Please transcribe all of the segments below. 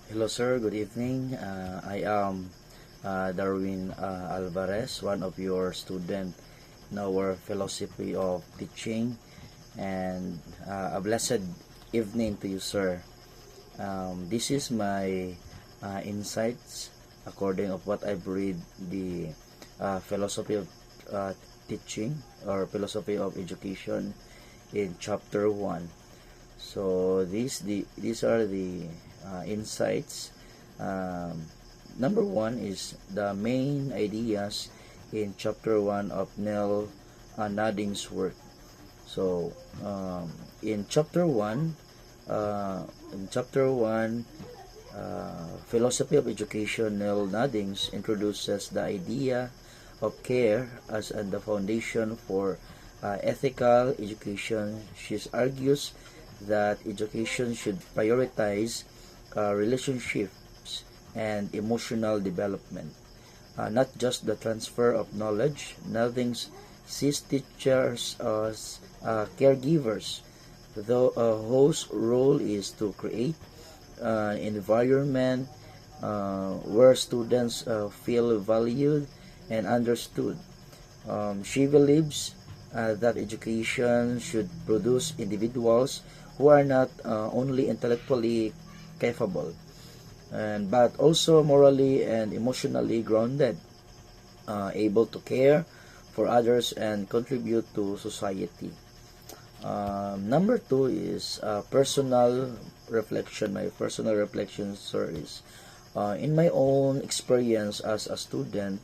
Hello sir, good evening. I am Darwin Alvarez, one of your student in our philosophy of teaching, and a blessed evening to you sir. This is my insights according of what I've read the philosophy of teaching or philosophy of education in chapter 1. So these are the insights. Um, Number 1 is the main ideas in chapter 1 of Neil Nodding's work. So in chapter 1, philosophy of education, Neil Noddings introduces the idea of care as the foundation for ethical education. She argues that education should prioritize relationships and emotional development, not just the transfer of knowledge. Nothing sees teachers as caregivers, though whose role is to create an environment where students feel valued and understood. She believes that education should produce individuals who are not only intellectually capable, but also morally and emotionally grounded, able to care for others and contribute to society. Number 2 is personal reflection. My personal reflection, sir, is in my own experience as a student,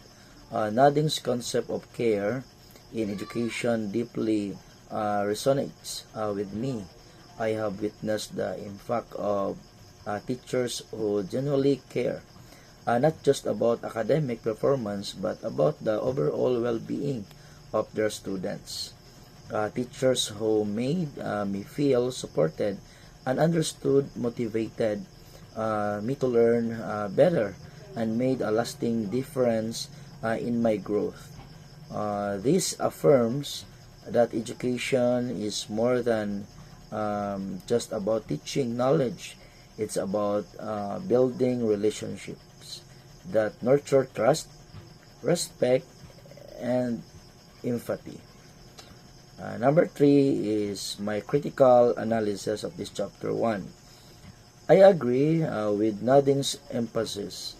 Nodding's concept of care in education deeply resonates with me. I have witnessed the impact of teachers who genuinely care, not just about academic performance but about the overall well-being of their students. Teachers who made me feel supported and understood motivated me to learn better and made a lasting difference in my growth. This affirms that education is more than just about teaching knowledge. It's about building relationships that nurture trust, respect, and empathy. Number 3 is my critical analysis of this chapter 1. I agree with Nodding's emphasis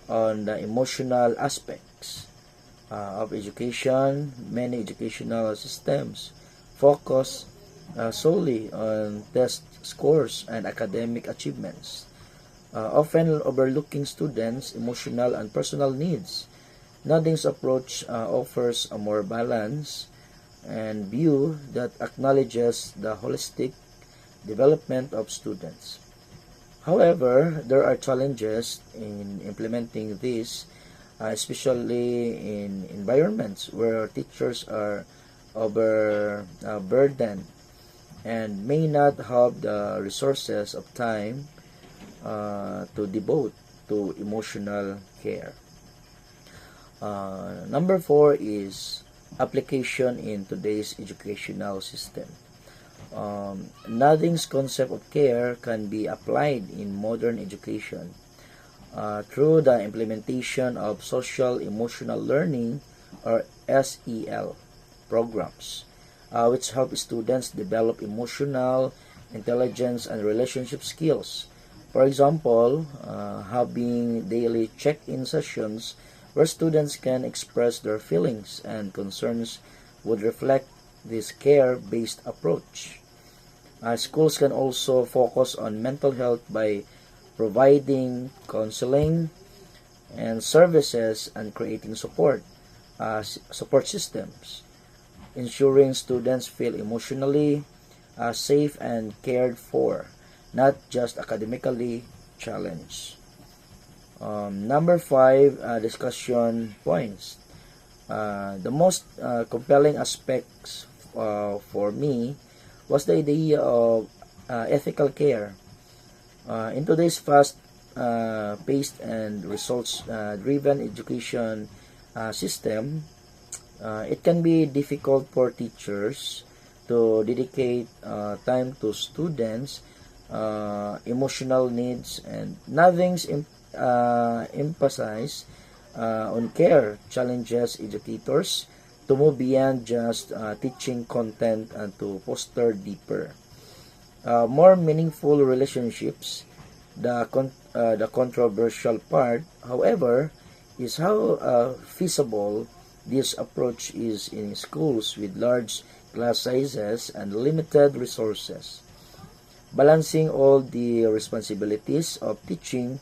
on the emotional aspects of education. Many educational systems focus solely on test scores and academic achievements, often overlooking students' emotional and personal needs. Nodding's approach offers a more balanced and view that acknowledges the holistic development of students. However, there are challenges in implementing this, especially in environments where teachers are overburdened and may not have the resources of time to devote to emotional care. Number 4 is application in today's educational system. Nothing's concept of care can be applied in modern education through the implementation of social emotional learning or SEL programs, which help students develop emotional intelligence and relationship skills. For example, having daily check-in sessions where students can express their feelings and concerns would reflect this care-based approach. Schools can also focus on mental health by providing counseling and services and creating support systems, ensuring students feel emotionally safe and cared for, not just academically challenged. Number 5, discussion points. The most compelling aspects for me was the idea of ethical care. In today's fast-paced and results-driven education system, it can be difficult for teachers to dedicate time to students emotional needs, and Nothing's emphasize on care challenges educators to move beyond just teaching content and to foster deeper, more meaningful relationships. The controversial part, however, is how feasible this approach is in schools with large class sizes and limited resources. Balancing all the responsibilities of teaching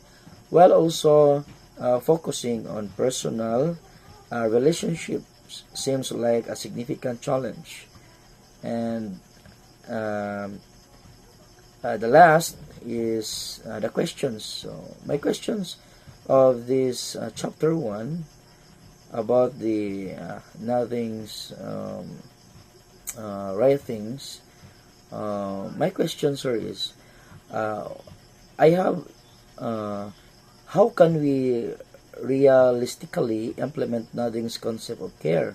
while also focusing on personal relationships seems like a significant challenge. And um, the last is the questions. So my questions of this chapter 1 about the nothing's right things. My question, sir, is uh, I have how can we realistically implement nothing's concept of care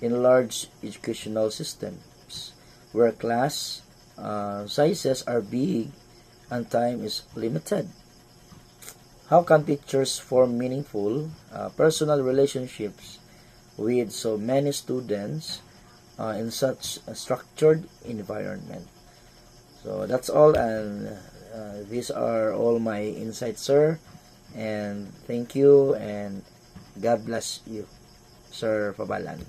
in large educational systems where class sizes are big and time is limited? How can teachers form meaningful personal relationships with so many students in such a structured environment? So that's all, and these are all my insights, sir. And thank you, and God bless you, Sir Pabalan.